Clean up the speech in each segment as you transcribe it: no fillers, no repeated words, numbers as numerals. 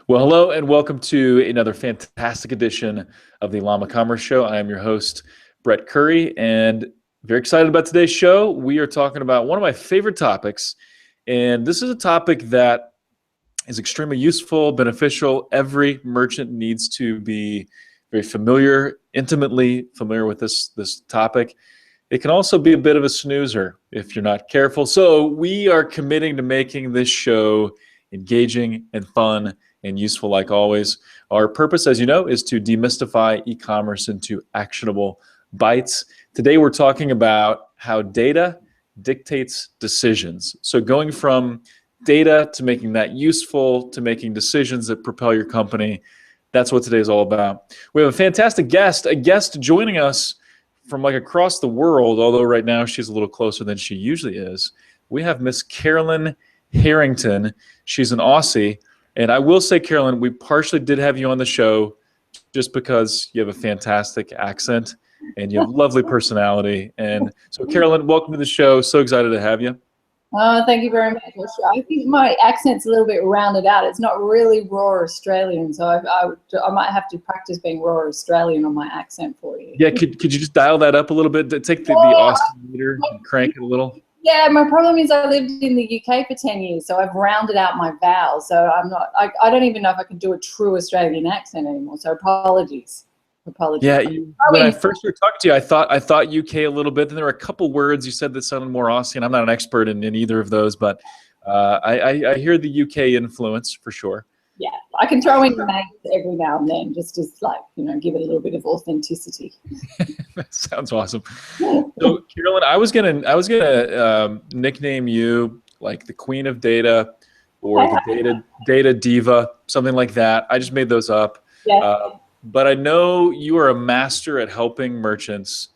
Well, hello and welcome to another fantastic edition of the Llama Commerce Show. I am your host, Brett Curry, and very excited about today's show. We are talking about one of my favorite topics, and this is a topic that is extremely useful, beneficial. Every merchant needs to be very familiar, intimately familiar with this topic. It can also be a bit of a snoozer if you're not careful. So we are committing to making this show engaging and fun and useful like always. Our purpose, as you know, is to demystify e-commerce into actionable bites. Today we're talking about how data dictates decisions. So going from data to making that useful to making decisions that propel your company, that's what today is all about. We have a fantastic guest, a guest joining us from like across the world, although right now she's a little closer than she usually is. We have Miss Carolyn Harrington. She's an Aussie. And I will say, Carolyn, we partially did have you on the show just because you have a fantastic accent and you have a lovely personality. And so, Carolyn, welcome to the show. So excited to have you. Oh, thank you very much. I think my accent's a little bit rounded out. It's not really raw Australian, so I might have to practice being raw Australian on my accent for you. Yeah, could you just dial that up a little bit? Take the Austin meter and crank it a little. Yeah, my problem is I lived in the UK for 10 years, so I've rounded out my vowels. So I don't even know if I can do a true Australian accent anymore. So apologies. Yeah, when I first started talking to you, I thought UK a little bit. Then there were a couple words you said that sounded more Aussie, and I'm not an expert in either of those, but I hear the UK influence for sure. Yeah, I can throw in names every now and then, just as give it a little bit of authenticity. That sounds awesome. So, Carolyn, I was gonna nickname you like the Queen of Data or the Data Diva, something like that. I just made those up. Yeah. But I know you are a master at helping merchants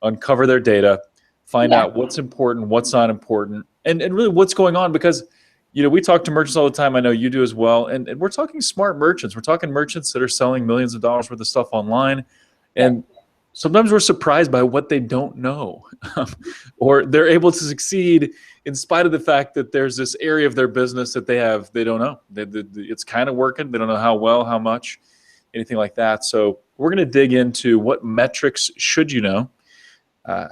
uncover their data, find out what's important, what's not important, and really what's going on, because we talk to merchants all the time. I know you do as well. And we're talking smart merchants. We're talking merchants that are selling millions of dollars worth of stuff online. And sometimes we're surprised by what they don't know. Or they're able to succeed in spite of the fact that there's this area of their business that they don't know. It's kind of working. They don't know how well, how much, anything like that. So we're going to dig into what metrics should you know,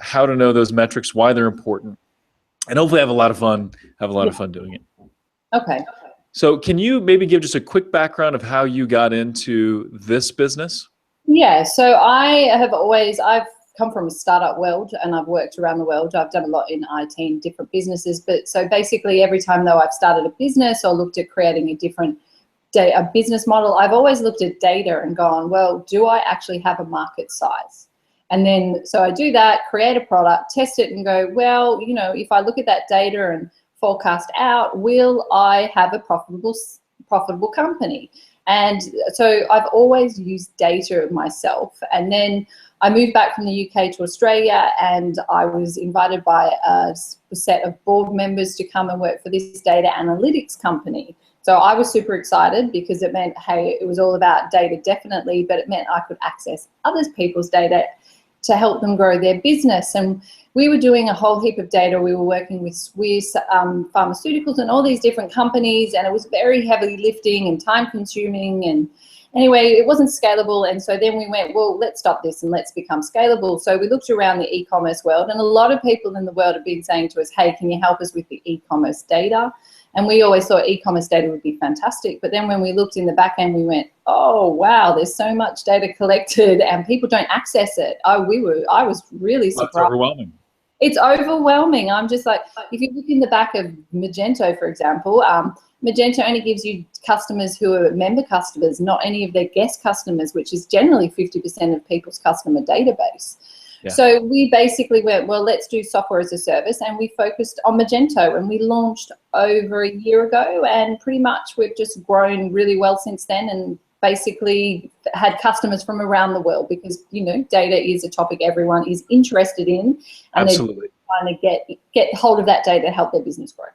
how to know those metrics, why they're important, and hopefully have a lot of fun doing it. Okay. So can you maybe give just a quick background of how you got into this business? Yeah, so I've come from a startup world and I've worked around the world. I've done a lot in IT and different businesses. But so basically every time though I've started a business or looked at creating a business model, I've always looked at data and gone, well, do I actually have a market size? And then, so I do that, create a product, test it and go, well, if I look at that data and forecast out, will I have a profitable company? And so I've always used data myself. And then I moved back from the UK to Australia, and I was invited by a set of board members to come and work for this data analytics company. So I was super excited because it meant, hey, it was all about data definitely, but it meant I could access other people's data to help them grow their business. And we were doing a whole heap of data. We were working with Swiss pharmaceuticals and all these different companies, and it was very heavily lifting and time consuming. And anyway, it wasn't scalable. And so then we went, well, let's stop this and let's become scalable. So we looked around the e-commerce world, and a lot of people in the world have been saying to us, hey, can you help us with the e-commerce data? And we always thought e-commerce data would be fantastic. But then when we looked in the back end, we went, oh, wow, there's so much data collected and people don't access it. I was really surprised. That's overwhelming. It's overwhelming. I'm just like, if you look in the back of Magento, for example, Magento only gives you customers who are member customers, not any of their guest customers, which is generally 50% of people's customer database. Yeah. So we basically went, well, let's do software as a service, and we focused on Magento, and we launched over a year ago, and pretty much we've just grown really well since then, and basically had customers from around the world because, data is a topic everyone is interested in, and absolutely they're trying to get hold of that data to help their business grow.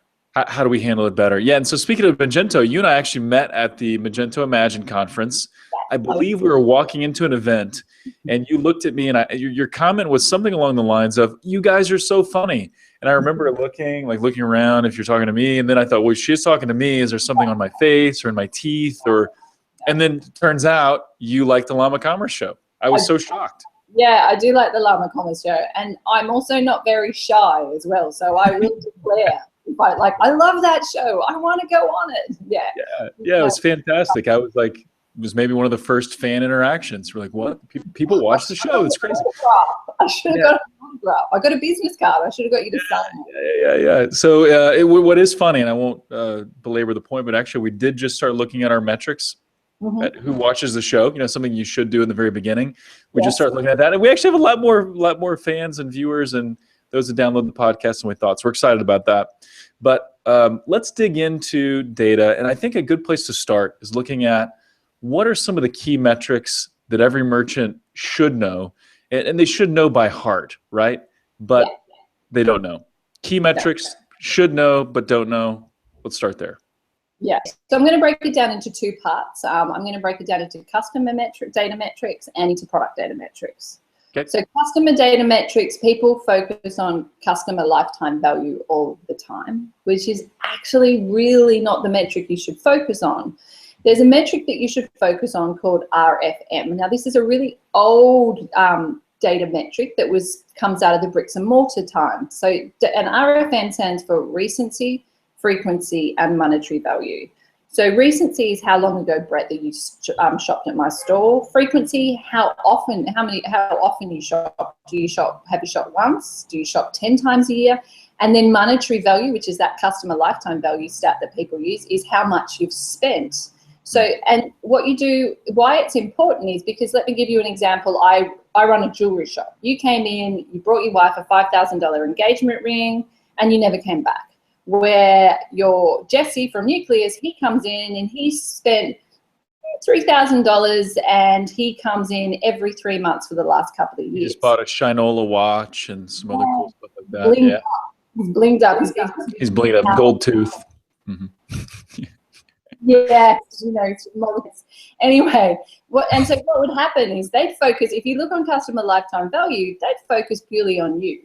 How do we handle it better? Yeah, and so speaking of Magento, you and I actually met at the Magento Imagine conference. I believe we were walking into an event, and you looked at me, and your comment was something along the lines of, you guys are so funny. And I remember looking around if you're talking to me, and then I thought, well, she's talking to me. Is there something on my face or in my teeth or And then turns out you like the Llama Commerce Show. I was so shocked. Yeah, I do like the Llama Commerce Show, and I'm also not very shy as well. So I will declare, I love that show. I want to go on it. Yeah, it was fantastic. I was like, it was maybe one of the first fan interactions. We're like, what? People watch the show. It's crazy. I should have got an autograph. I got a business card. I should have got you to sign it. Yeah. So what is funny, and I won't belabor the point, but actually we did just start looking at our metrics. At who watches the show, something you should do in the very beginning. We just started looking at that, and we actually have a lot more fans and viewers and those that download the podcast and we thought. So we're excited about that. But let's dig into data, and I think a good place to start is looking at what are some of the key metrics that every merchant should know, and they should know by heart, right? But they don't know. Key metrics should know but don't know. Let's start there. Yeah, so I'm going to break it down into two parts. I'm going to break it down into customer data metrics and into product data metrics. Okay. So customer data metrics, people focus on customer lifetime value all the time, which is actually really not the metric you should focus on. There's a metric that you should focus on called RFM. Now, this is a really old data metric that comes out of the bricks and mortar time. So an RFM stands for recency, frequency, and monetary value. So recency is how long ago, Brett, that you shopped at my store. Frequency, how often you shop. Have you shopped once? Do you shop 10 times a year? And then monetary value, which is that customer lifetime value stat that people use, is how much you've spent. So, and what you do, why it's important is because, let me give you an example. I run a jewelry shop. You came in, you brought your wife a $5,000 engagement ring, and you never came back. Where your Jesse from Nucleus, he comes in and he spent $3,000 and he comes in every 3 months for the last couple of years. He just bought a Shinola watch and some other cool stuff like that. Blinged up. He's blinged up. He's blinged up. Gold tooth. Yeah, anyway, and so what would happen is they'd focus, if you look on customer lifetime value, they'd focus purely on you.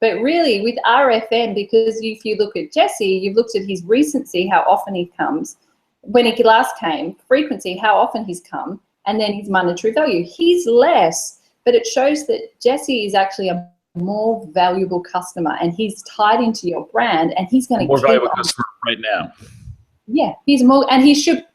But really with RFM, because if you look at Jesse, you've looked at his recency, how often he comes, when he last came, frequency, how often he's come, and then his monetary value. He's less, but it shows that Jesse is actually a more valuable customer, and he's tied into your brand, and he's going to more valuable customer right now. Yeah, he's more, and he should,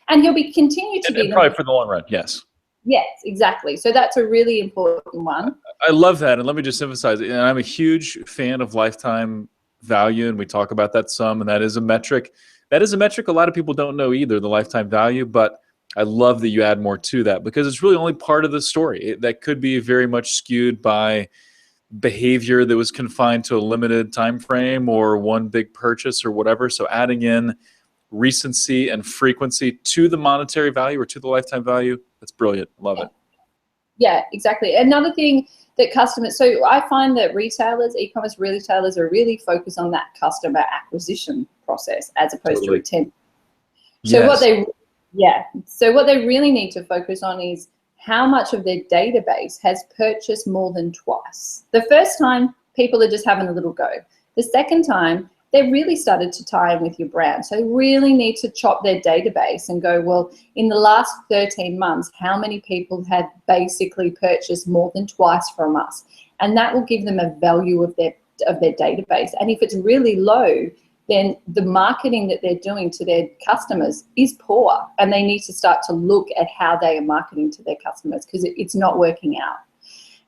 and he'll be continue to be probably for the long run. Yes. Yes, exactly. So that's a really important one. I love that. And let me just emphasize it. And I'm a huge fan of lifetime value, and we talk about that some, and that is a metric. That is a metric a lot of people don't know either, the lifetime value, but I love that you add more to that because it's really only part of the story. That could be very much skewed by behavior that was confined to a limited time frame or one big purchase or whatever. So adding in recency and frequency to the monetary value or to the lifetime value, that's brilliant. Love it. Yeah, exactly. Another thing that customers, so I find that retailers, e-commerce retailers are really focused on that customer acquisition process as opposed to retention. So what they really need to focus on is how much of their database has purchased more than twice. The first time, people are just having a little go. The second time, they really started to tie in with your brand. So they really need to chop their database and go, well, in the last 13 months, how many people have basically purchased more than twice from us? And that will give them a value of their database. And if it's really low, then the marketing that they're doing to their customers is poor. And they need to start to look at how they are marketing to their customers because it's not working out.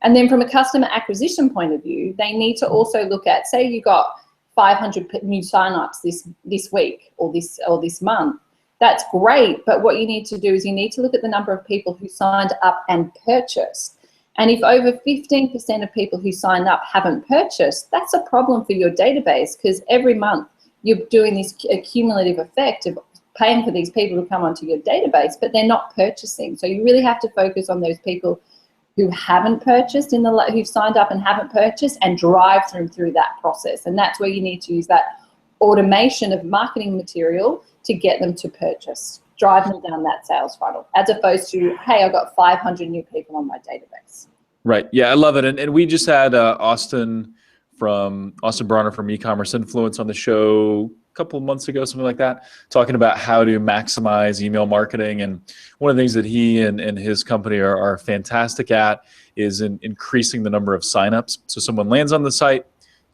And then from a customer acquisition point of view, they need to also look at, say you got 500 new signups this week or this month. That's great, but what you need to do is you need to look at the number of people who signed up and purchased. And if over 15% of people who signed up haven't purchased, that's a problem for your database because every month you're doing this accumulative effect of paying for these people to come onto your database, but they're not purchasing. So you really have to focus on those people who haven't purchased who've signed up and haven't purchased and drive through that process. And that's where you need to use that automation of marketing material to get them to purchase, drive them down that sales funnel, as opposed to, hey, I've got 500 new people on my database. Right. Yeah, I love it. And we just had Austin Bronner from E-commerce Influence on the show couple of months ago, something like that, talking about how to maximize email marketing. And one of the things that he and his company are fantastic at is increasing the number of signups. So someone lands on the site,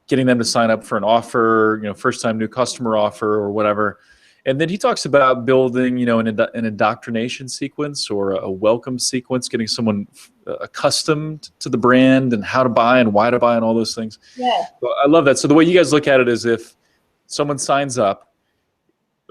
getting them to sign up for an offer, first time new customer offer or whatever. And then he talks about building, an indoctrination sequence or a welcome sequence, getting someone accustomed to the brand and how to buy and why to buy and all those things. Yeah. So I love that. So the way you guys look at it is if someone signs up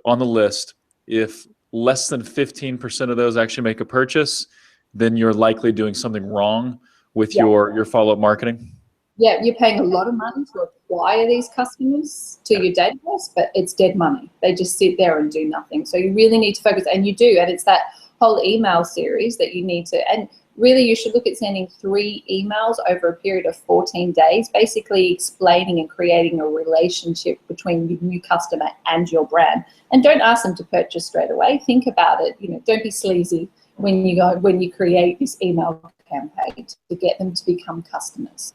on the list, if less than 15% of those actually make a purchase, then you're likely doing something wrong with your follow-up marketing. Yeah, you're paying a lot of money to acquire these customers to your database, but it's dead money. They just sit there and do nothing. So you really need to focus, and you do, and it's that whole email series that you need to, and really you should look at sending 3 emails over a period of 14 days, basically explaining and creating a relationship between your new customer and your brand. And don't ask them to purchase straight away. Think about it. Don't be sleazy when you create this email campaign to get them to become customers.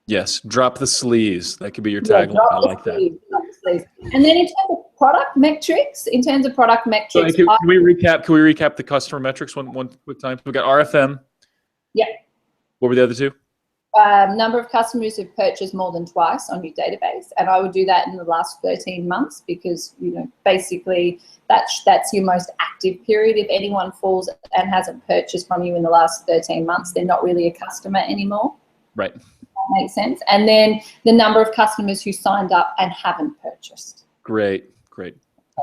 Yes, drop the sleaze. That could be your tagline. Yeah, I like that. And then in terms of product metrics, So can we recap the customer metrics one quick time? We got RFM. Yeah. What were the other two? Number of customers who've purchased more than twice on your database, and I would do that in the last 13 months because basically that's your most active period. If anyone falls and hasn't purchased from you in the last 13 months, they're not really a customer anymore. Right. Makes sense. And then the number of customers who signed up and haven't purchased. Great. Okay.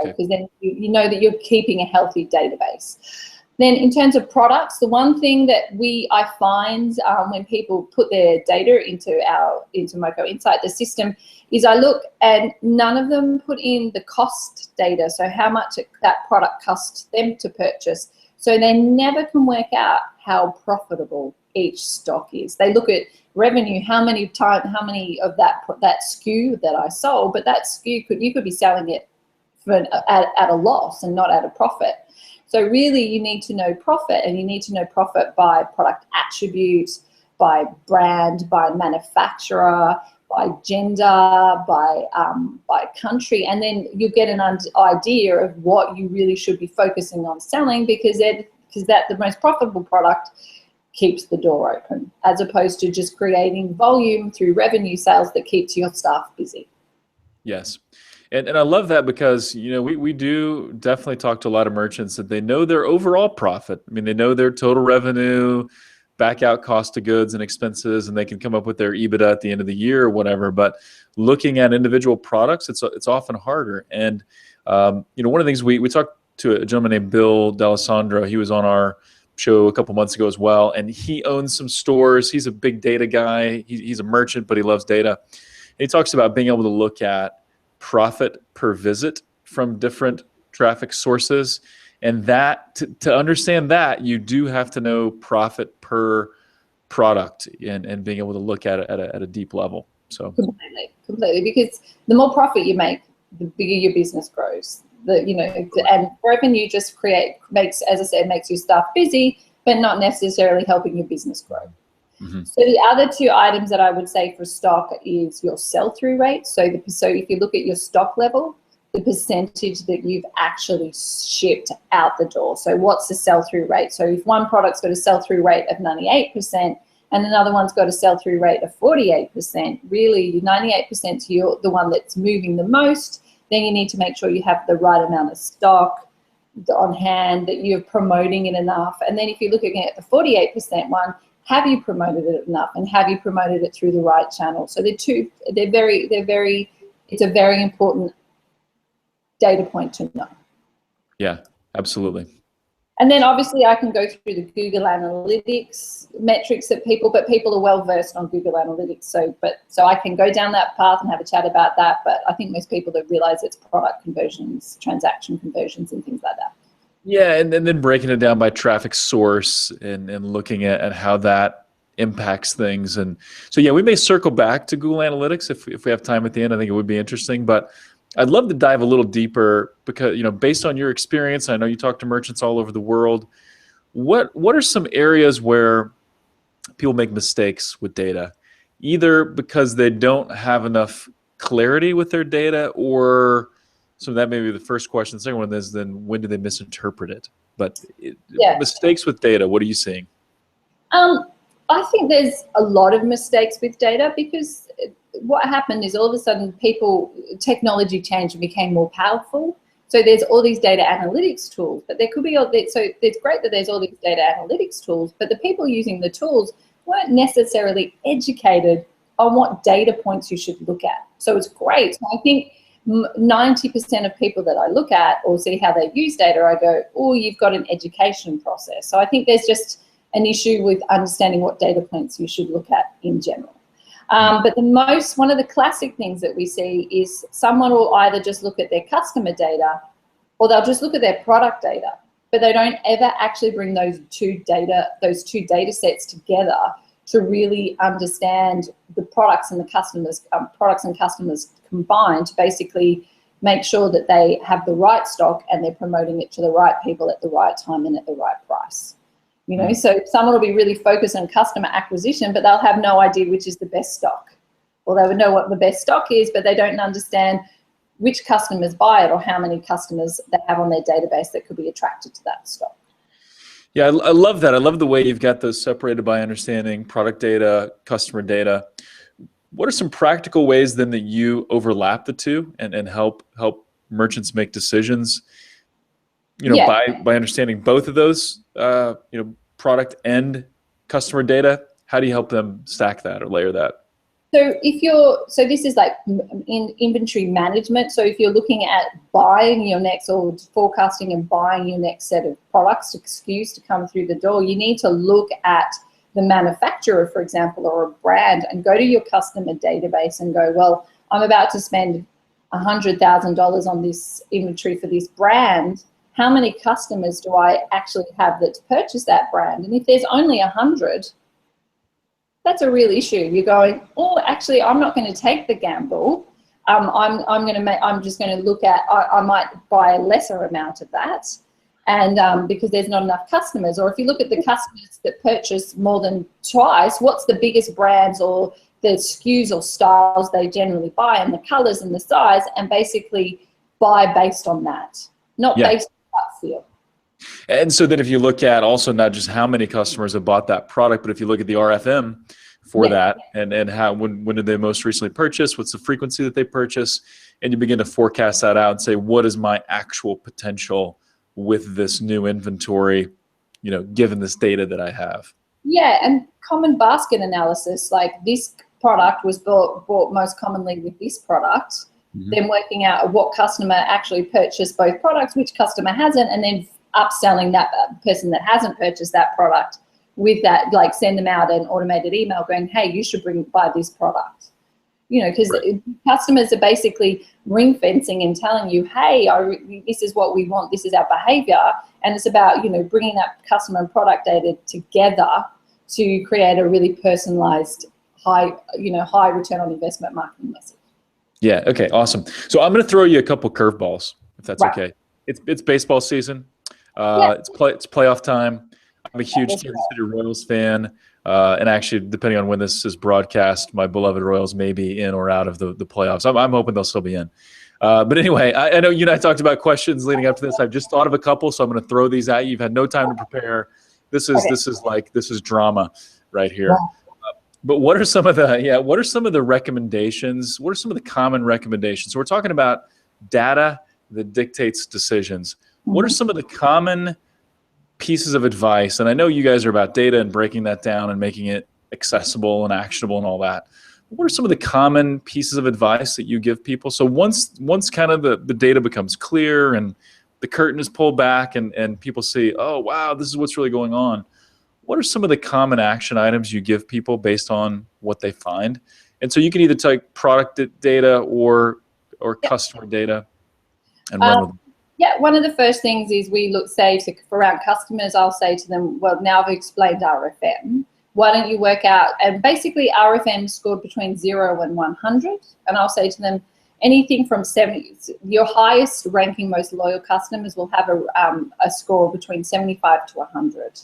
Because then you know that you're keeping a healthy database. Then in terms of products, the one thing that I find when people put their data into Moco Insight, the system, is I look and none of them put in the cost data, so how much that product cost them to purchase. So they never can work out how profitable each stock is. They look at revenue, how many of that SKU that I sold, but that SKU you could be selling it at a loss and not at a profit. So really you need to know profit, and you need to know profit by product attribute, by brand, by manufacturer, by gender, by country, and then you get an idea of what you really should be focusing on selling, because the most profitable product keeps the door open, as opposed to just creating volume through revenue sales that keeps your staff busy. Yes. And I love that because, we do definitely talk to a lot of merchants that they know their overall profit. I mean, they know their total revenue, back out cost of goods and expenses, and they can come up with their EBITDA at the end of the year or whatever. But looking at individual products, it's often harder. And, one of the things we talked to a gentleman named Bill D'Alessandro. He was on our show a couple months ago as well, and he owns some stores. He's a big data guy. He's a merchant, but he loves data. And he talks about being able to look at profit per visit from different traffic sources, and that to understand that, you do have to know profit per product and being able to look at it at a deep level. So completely, because the more profit you make, the bigger your business grows. And revenue just makes your staff busy, but not necessarily helping your business grow. Mm-hmm. So the other 2 items that I would say for stock is your sell-through rate. So if you look at your stock level, the percentage that you've actually shipped out the door. So what's the sell-through rate? So if one product's got a sell-through rate of 98% and another one's got a sell-through rate of 48%, really 98% is the one that's moving the most. Then you need to make sure you have the right amount of stock on hand, that you're promoting it enough. And then if you're looking at the 48% one, have you promoted it enough, and have you promoted it through the right channel? So it's a very important data point to know. Yeah, absolutely. And then obviously I can go through the Google Analytics metrics that people are well versed on Google Analytics. So I can go down that path and have a chat about that. But I think most people don't realize it's product conversions, transaction conversions, and things like that. Yeah, and then breaking it down by traffic source and looking at how that impacts things. And so, yeah, we may circle back to Google Analytics if we have time at the end. I think it would be interesting. But I'd love to dive a little deeper because, based on your experience, I know you talk to merchants all over the world. What are some areas where people make mistakes with data, either because they don't have enough clarity with their data, or So that may be the first question. The second one is then when do they misinterpret it? But Yeah. mistakes with data, what are you seeing? I think there's a lot of mistakes with data because what happened is all of a sudden technology changed and became more powerful. So there's all these data analytics tools, but there could be so it's great that there's all these data analytics tools, but the people using the tools weren't necessarily educated on what data points you should look at. So it's great. So I think 90% of people that I look at or see how they use data, I go, oh, you've got an education process. So I think there's just an issue with understanding what data points you should look at in general. But one of the classic things that we see is someone will either just look at their customer data or they'll just look at their product data, but they don't ever actually bring those two data sets together to really understand the products and customers combined to basically make sure that they have the right stock and they're promoting it to the right people at the right time and at the right price. You know, so someone will be really focused on customer acquisition, but they'll have no idea which is the best stock. Or they would know what the best stock is, but they don't understand which customers buy it or how many customers they have on their database that could be attracted to that stock. Yeah, I love that. I love the way you've got those separated by understanding product data, customer data. What are some practical ways then that you overlap the two and help merchants make decisions? You know, by understanding both of those, product and customer data. How do you help them stack that or layer that? So this is like in inventory management. So if you're looking at buying your next or forecasting and buying your next set of products, SKUs to come through the door, you need to look at the manufacturer, for example, or a brand, and go to your customer database and go, well, I'm about to spend $100,000 on this inventory for this brand. How many customers do I actually have that's purchased that brand? And if there's only 100, that's a real issue. You're going, oh, actually, I'm not going to take the gamble. I'm just going to look at. I might buy a lesser amount of that, and because there's not enough customers. Or if you look at the customers that purchase more than twice, what's the biggest brands or the SKUs or styles they generally buy, and the colors and the size, and basically buy based on that, not based on gut feel. And so then if you look at also not just how many customers have bought that product, but if you look at the RFM for that and how when did they most recently purchase, what's the frequency that they purchase, and you begin to forecast that out and say, what is my actual potential with this new inventory, given this data that I have? Yeah, and common basket analysis, like this product was bought most commonly with this product, then working out what customer actually purchased both products, which customer hasn't, and then upselling that person that hasn't purchased that product with that, like send them out an automated email going, hey, you should buy this product. Because customers are basically ring fencing and telling you, hey, this is what we want, this is our behavior. And it's about, bringing that customer and product data together to create a really personalized, high return on investment marketing message. Yeah. Okay. Awesome. So I'm going to throw you a couple curveballs, if that's okay. It's baseball season. It's playoff time. I'm a huge Kansas City Royals fan, and actually, depending on when this is broadcast, my beloved Royals may be in or out of the playoffs. I'm hoping they'll still be in. But anyway, I know you and I talked about questions leading up to this. I've just thought of a couple, so I'm going to throw these at you. You've had no time to prepare. This is drama right here. Yeah. But what are some of the recommendations? What are some of the common recommendations? So we're talking about data that dictates decisions. What are some of the common pieces of advice? And I know you guys are about data and breaking that down and making it accessible and actionable and all that. What are some of the common pieces of advice that you give people? So once kind of the data becomes clear and the curtain is pulled back and people see, oh, wow, this is what's really going on. What are some of the common action items you give people based on what they find? And so you can either take product data or customer data and run with them. Yeah, one of the first things is for our customers, I'll say to them, well, now I've explained RFM. Why don't you work out, and basically RFM scored between 0 and 100. And I'll say to them, anything from 70, your highest ranking, most loyal customers will have a score between 75 to 100.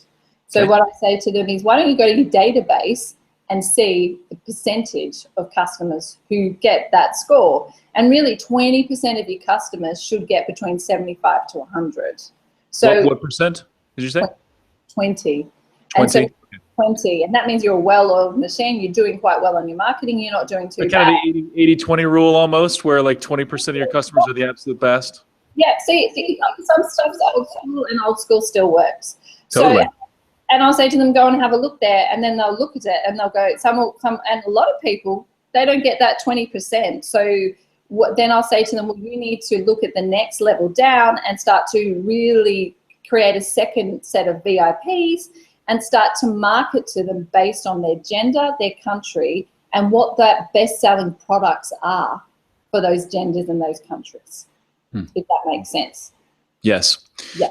So what I say to them is, why don't you go to your database and see the percentage of customers who get that score. And really 20% of your customers should get between 75 to 100. So what percent did you say? 20. 20? And so 20, and that means you're a well-oiled machine. You're doing quite well on your marketing. You're not doing too bad. Kind of the 80-20 rule almost, where like 20% of your customers are the absolute best. Yeah, see, some stuff's old school, and old school still works. Totally. So, and I'll say to them, go and have a look there, and then they'll look at it and they'll go, and a lot of people, they don't get that 20%. So then I'll say to them, well, you need to look at the next level down and start to really create a second set of VIPs and start to market to them based on their gender, their country, and what that best-selling products are for those genders and those countries, if that makes sense. Yes. Yeah.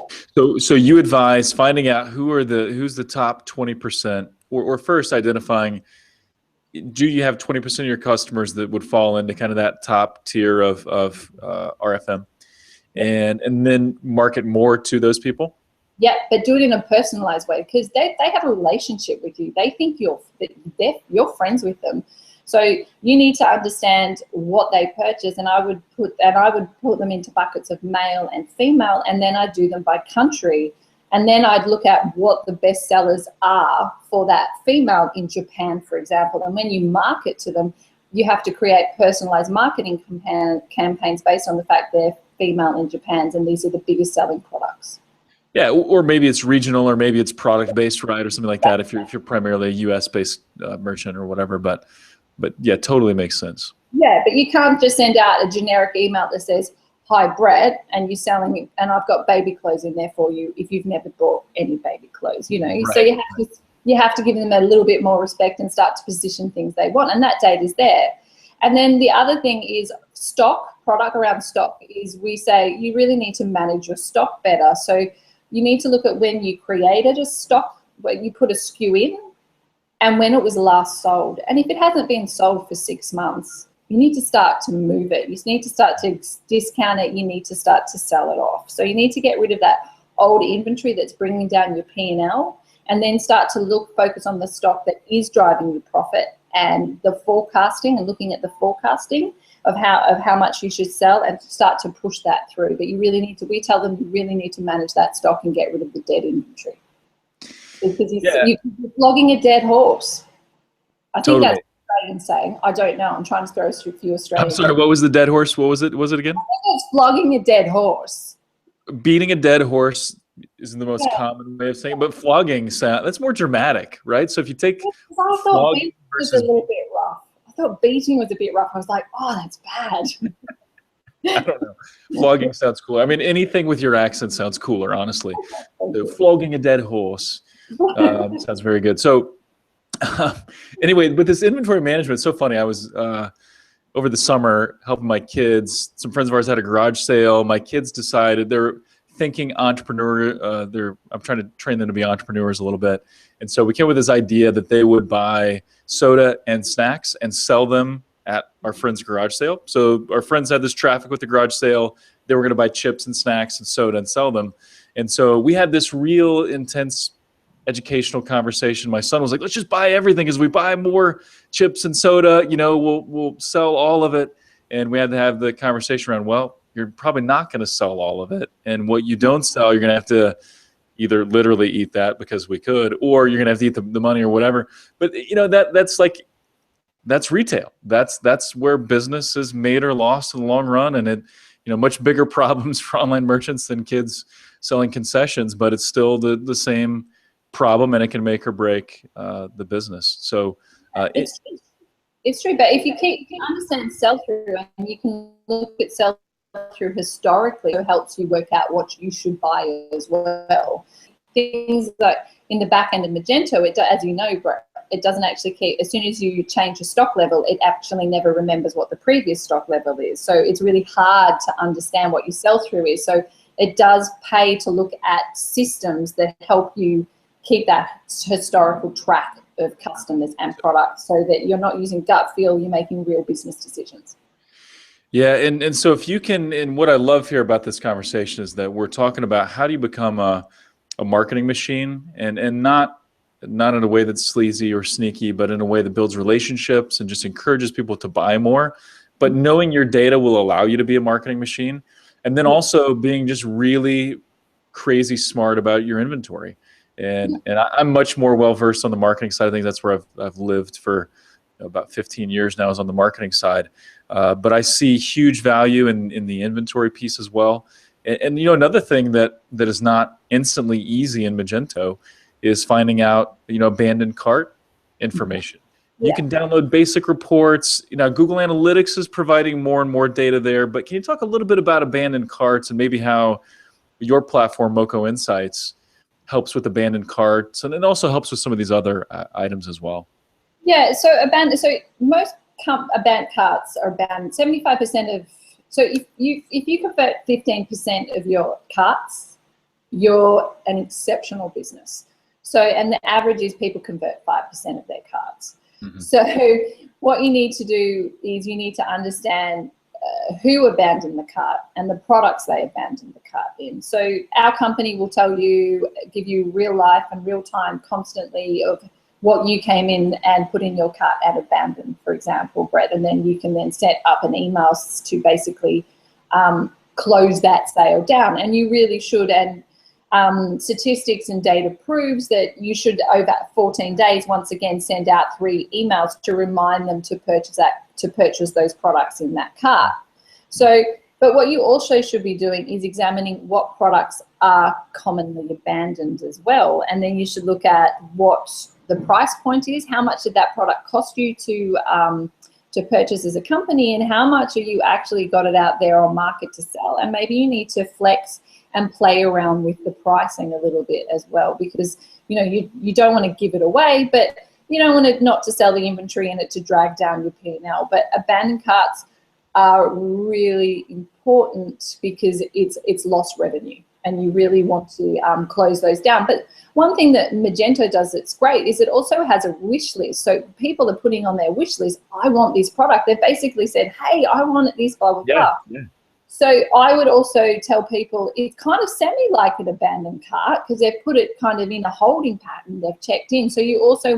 So you advise finding out who's the top 20%, or first identifying, do you have 20% of your customers that would fall into kind of that top tier of RFM, and then market more to those people? Yeah, but do it in a personalized way, because they have a relationship with you. They think you're friends with them. So you need to understand what they purchase, and I would put them into buckets of male and female, and then I'd do them by country, and then I'd look at what the best sellers are for that female in Japan, for example. And when you market to them, you have to create personalized marketing campaigns based on the fact they're female in Japan, and these are the biggest selling products. Yeah, or maybe it's regional, or maybe it's product based, right, or something like that. If you're primarily a U.S. based merchant or whatever, but yeah, totally makes sense. Yeah, but you can't just send out a generic email that says, "Hi, Brett, and you're selling, and I've got baby clothes in there for you," if you've never bought any baby clothes, you know. Right. So you have to give them a little bit more respect and start to position things they want, and that date is there. And then the other thing is product around stock is, we say you really need to manage your stock better. So you need to look at when you created a stock, when you put a SKU in, and when it was last sold. And if it hasn't been sold for 6 months, you need to start to move it. You need to start to discount it. You need to start to sell it off. So you need to get rid of that old inventory that's bringing down your P&L, and then start to focus on the stock that is driving your profit, and the forecasting, and looking at the forecasting of how much you should sell, and start to push that through. But we tell them you really need to manage that stock and get rid of the dead inventory. Because you're flogging a dead horse. I think that's Australian saying. I don't know. I'm trying to throw a few Australians. I'm sorry, what was the dead horse? What was it? Was it again? I think it's flogging a dead horse. Beating a dead horse isn't the most common way of saying it, but flogging that's more dramatic, right? So if you take flogging versus... a little bit rough. I thought beating was a bit rough. I was like, oh, that's bad. I don't know. Flogging sounds cool. I mean, anything with your accent sounds cooler, honestly. Flogging a dead horse sounds very good. So anyway, with this inventory management, it's so funny. I was over the summer helping my kids. Some friends of ours had a garage sale. My kids decided they're thinking entrepreneur. I'm trying to train them to be entrepreneurs a little bit. And so we came with this idea that they would buy soda and snacks and sell them at our friend's garage sale. So our friends had this traffic with the garage sale. They were going to buy chips and snacks and soda and sell them. And so we had this real intense educational conversation. My son was like, let's just buy everything. As we buy more chips and soda, we'll sell all of it. And we had to have the conversation around, well, you're probably not going to sell all of it. And what you don't sell, you're going to have to either literally eat that, because we could, or you're going to have to eat the money or whatever. But that's retail. That's where business is made or lost in the long run. And it, much bigger problems for online merchants than kids selling concessions, but it's still the same problem, and it can make or break the business. So it's true. But if you understand sell-through, and you can look at sell-through historically, it helps you work out what you should buy as well. Things like in the back end of Magento, as you know, Brett, it doesn't actually keep, as soon as you change the stock level, it actually never remembers what the previous stock level is. So it's really hard to understand what your sell-through is. So it does pay to look at systems that help you keep that historical track of customers and products, so that you're not using gut feel, you're making real business decisions. Yeah, and so if you can, and what I love here about this conversation is that we're talking about how do you become a marketing machine, and not not in a way that's sleazy or sneaky, but in a way that builds relationships and just encourages people to buy more. But knowing your data will allow you to be a marketing machine. And then also being just really crazy smart about your inventory. And I'm much more well-versed on the marketing side of things. That's where I've lived for about 15 years now, is on the marketing side. But I see huge value in the inventory piece as well. And another thing that is not instantly easy in Magento is finding out, abandoned cart information. You can download basic reports. Google Analytics is providing more and more data there. But can you talk a little bit about abandoned carts and maybe how your platform, Moco Insights, helps with abandoned carts, and it also helps with some of these other items as well? Yeah. So most abandoned carts are abandoned. 75% of. So if you convert 15% of your carts, you're an exceptional business. So, and the average is people convert 5% of their carts. So what you need to do is you need to understand who abandoned the cart and the products they abandoned the cart in. So our company will give you real life and real time constantly of what you came in and put in your cart and abandoned, for example, Brett, and then you can then set up an email to basically close that sale down. And you really should, and statistics and data proves that you should, over 14 days, once again, send out 3 emails to remind them to purchase those products in that cart. So, but what you also should be doing is examining what products are commonly abandoned as well. And then you should look at what the price point is, how much did that product cost you to purchase as a company, and how much have you actually got it out there on market to sell. And maybe you need to flex and play around with the pricing a little bit as well, because you don't want to give it away, but you don't want it not to sell the inventory and it to drag down your P&L. But abandoned carts are really important because it's lost revenue, and you really want to close those down. But one thing that Magento does that's great is it also has a wish list. So people are putting on their wish list, I want this product. They've basically said, hey, I want this, blah, blah, blah. Yeah. So I would also tell people it's kind of semi-like an abandoned cart because they've put it kind of in a holding pattern. They've checked in. So you also I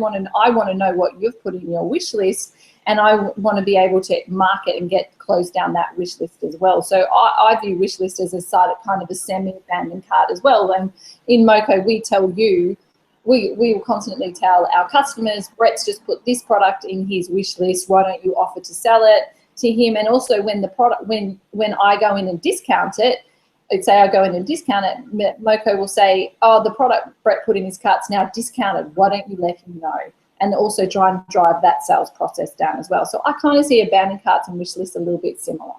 want to know what you've put in your wish list, and I want to be able to market and close down that wish list as well. So I view wish list as a side of kind of a semi-abandoned cart as well. And in Moco, we tell you, we will constantly tell our customers, Brett's just put this product in his wish list. Why don't you offer to sell it to him? And also when the product, when I go in and discount it, say I go in and discount it, Moco will say, oh, the product Brett put in his cart's now discounted. Why don't you let him know? And also try and drive that sales process down as well. So I kind of see abandoned carts and wish lists a little bit similar.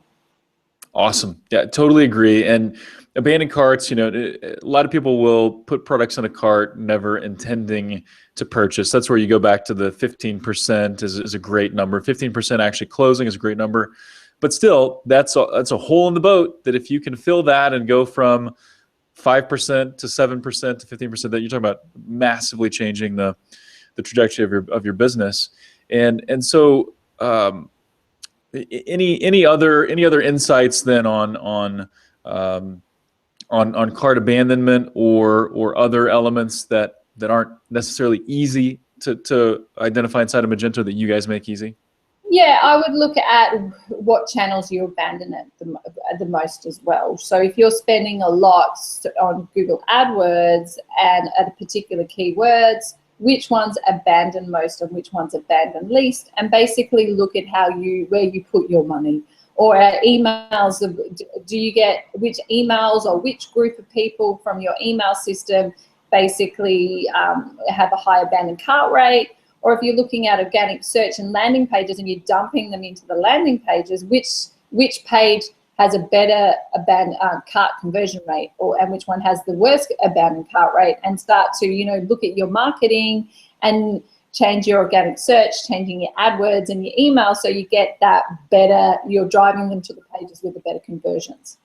Awesome. Yeah, totally agree. And abandoned carts, a lot of people will put products in a cart never intending to purchase. That's where you go back to the 15% is a great number. 15% actually closing is a great number. But still, that's a hole in the boat that if you can fill that and go from 5% to 7% to 15%, that you're talking about massively changing the trajectory of your business. And so any other insights then on cart abandonment or other elements that aren't necessarily easy to identify inside of Magento that you guys make easy? Yeah, I would look at what channels you abandon at the most as well. So if you're spending a lot on Google AdWords and at particular keywords, which ones abandon most and which ones abandon least, and basically look at where you put your money. Or emails, do you get which emails or which group of people from your email system basically have a high abandoned cart rate? Or if you're looking at organic search and landing pages and you're dumping them into the landing pages, which page has a better abandoned cart conversion rate, and which one has the worst abandoned cart rate, and start to look at your marketing and change your organic search, changing your AdWords and your email so you get that better, you're driving them to the pages with the better conversions.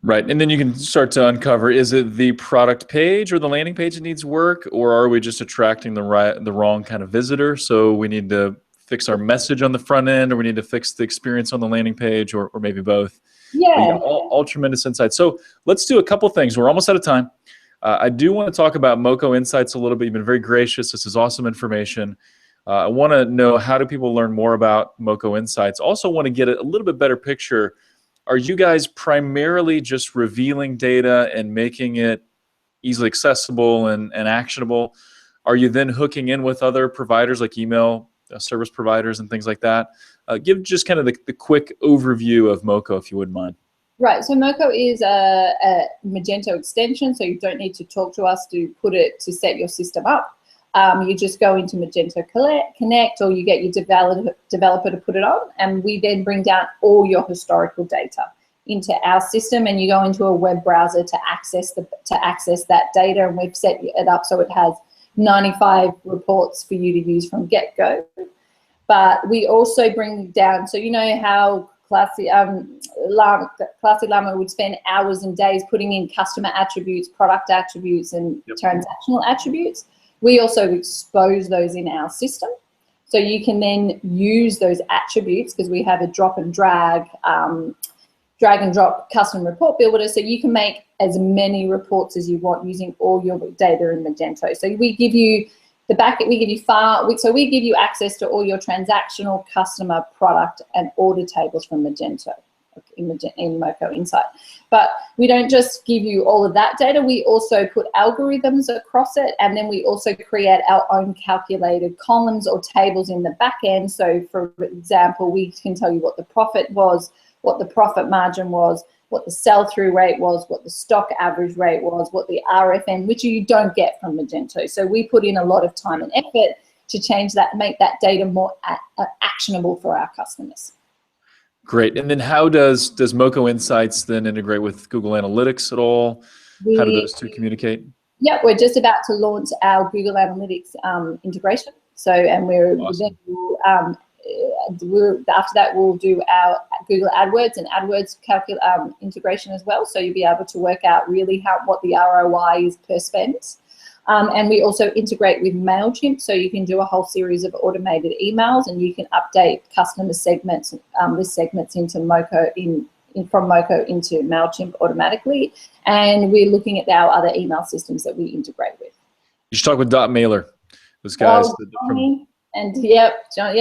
Right, and then you can start to uncover, is it the product page or the landing page that needs work, or are we just attracting the wrong kind of visitor? So we need to fix our message on the front end, or we need to fix the experience on the landing page, or maybe both. Yeah. All tremendous insights. So let's do a couple things. We're almost out of time. I do want to talk about Moco Insights a little bit. You've been very gracious. This is awesome information. I want to know, how do people learn more about Moco Insights? Also want to get a little bit better picture. Are you guys primarily just revealing data and making it easily accessible and actionable? Are you then hooking in with other providers like email service providers and things like that? Give just kind of the quick overview of Moco, if you wouldn't mind. Right, so Moco is a Magento extension, so you don't need to talk to us to set your system up. You just go into Magento Connect, or you get your developer to put it on, and we then bring down all your historical data into our system, and you go into a web browser to access that data, and we've set it up so it has 95 reports for you to use from get-go. But we also bring down, so you know how Classic Llama would spend hours and days putting in customer attributes, product attributes, and transactional attributes. We also expose those in our system. So you can then use those attributes, because we have a drag and drop custom report builder, so you can make as many reports as you want using all your data in Magento. So we give you we give you access to all your transactional, customer, product, and order tables from Magento in Moco Insight. But we don't just give you all of that data, we also put algorithms across it, and then we also create our own calculated columns or tables in the back end. So for example, we can tell you what the profit was, what the profit margin was, what the sell-through rate was, what the stock average rate was, what the RFM, which you don't get from Magento. So we put in a lot of time and effort to change that, make that data more actionable for our customers. Great. And then how does Moco Insights then integrate with Google Analytics at all? How do those two communicate? Yeah, we're just about to launch our Google Analytics integration. So, and after that, we'll do our Google AdWords and AdWords integration as well. So you'll be able to work out really what the ROI is per spend. And we also integrate with MailChimp, so you can do a whole series of automated emails, and you can update customer segments, list segments into Moco from Moco into MailChimp automatically. And we're looking at our other email systems that we integrate with. You should talk with Mailer. Those guys. And John,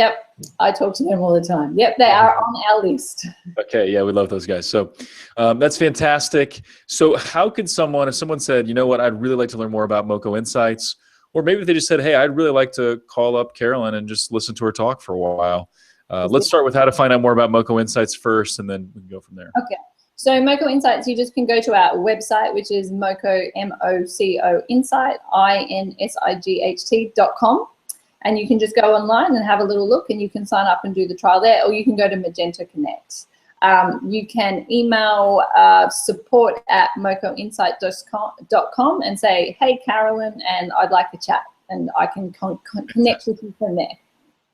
I talk to them all the time. Yep, they are on our list. Okay, yeah, we love those guys. So that's fantastic. So how could someone, if someone said, you know what, I'd really like to learn more about Moco Insights, or maybe if they just said, hey, I'd really like to call up Carolyn and just listen to her talk for a while. Let's start with how to find out more about Moco Insights first, and then we can go from there. Okay. So Moco Insights, you just can go to our website, which is Moco, M-O-C-O Insight, INSIGHT.com. And you can just go online and have a little look, and you can sign up and do the trial there, or you can go to Magento Connect. You can email support@mocoinsight.com and say, hey, Carolyn, and I'd like to chat, and I can connect with you from there.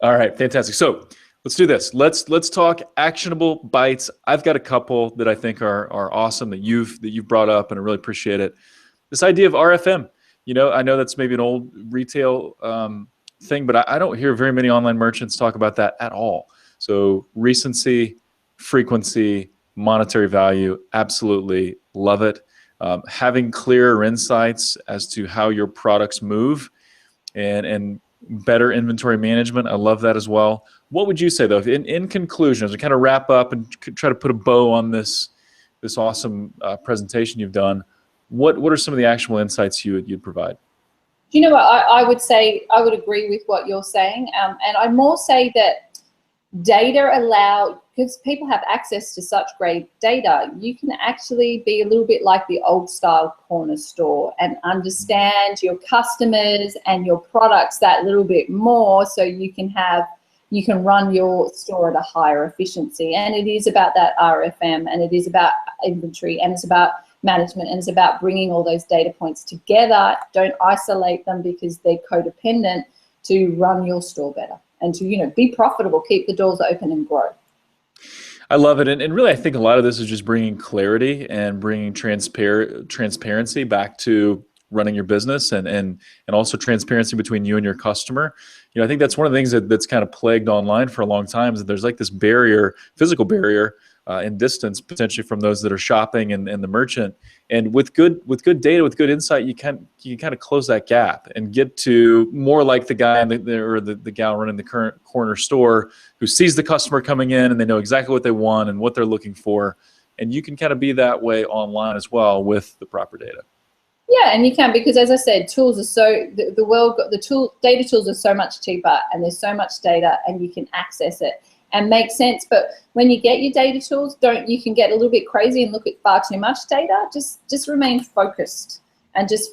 All right, fantastic. So let's do this. Let's talk actionable bites. I've got a couple that I think are awesome that you've brought up, and I really appreciate it. This idea of RFM. You know, I know that's maybe an old retail thing, but I don't hear very many online merchants talk about that at all. So recency, frequency, monetary value, absolutely love it. Having clearer insights as to how your products move, and better inventory management, I love that as well. What would you say though, in conclusion, as we kind of wrap up and try to put a bow on this awesome presentation you've done, what are some of the actual insights you'd provide? You know what, I would say, I would agree with what you're saying, and I more say that data because people have access to such great data, you can actually be a little bit like the old style corner store and understand your customers and your products that little bit more, so you can run your store at a higher efficiency. And it is about that RFM, and it is about inventory, and it's about management, and it's about bringing all those data points together. Don't isolate them because they're codependent, to run your store better and to, be profitable, keep the doors open and grow. I love it. And really, I think a lot of this is just bringing clarity and bringing transparency back to running your business, and also transparency between you and your customer. I think that's one of the things that's kind of plagued online for a long time, is that there's like this barrier, physical barrier, in distance potentially from those that are shopping and the merchant. And with good data, with good insight, you can kind of close that gap and get to more like the guy or the gal running the current corner store who sees the customer coming in and they know exactly what they want and what they're looking for. And you can kind of be that way online as well with the proper data. Yeah, and you can, because as I said, tools are so, data tools are so much cheaper, and there's so much data and you can access it and make sense. But when you get your data tools, you can get a little bit crazy and look at far too much data. Just remain focused and just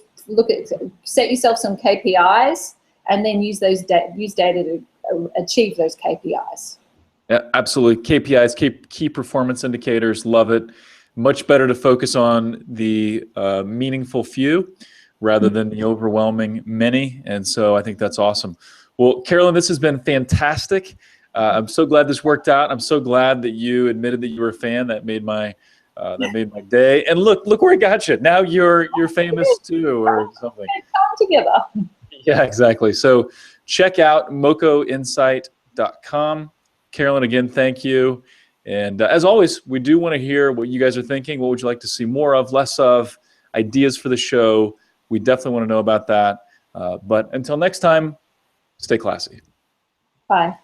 set yourself some KPIs and then use data to achieve those KPIs. Yeah, absolutely. KPIs, key performance indicators, love it. Much better to focus on the meaningful few rather than the overwhelming many. And so I think that's awesome. Well, Carolyn, this has been fantastic. I'm so glad this worked out. I'm so glad that you admitted that you were a fan. That made my day. And look where it got you. Now you're famous too, or something. Come together. Yeah, exactly. So check out mocoinsight.com. Carolyn, again, thank you. And as always, we do want to hear what you guys are thinking. What would you like to see more of, less of, ideas for the show? We definitely want to know about that. But until next time, stay classy. Bye.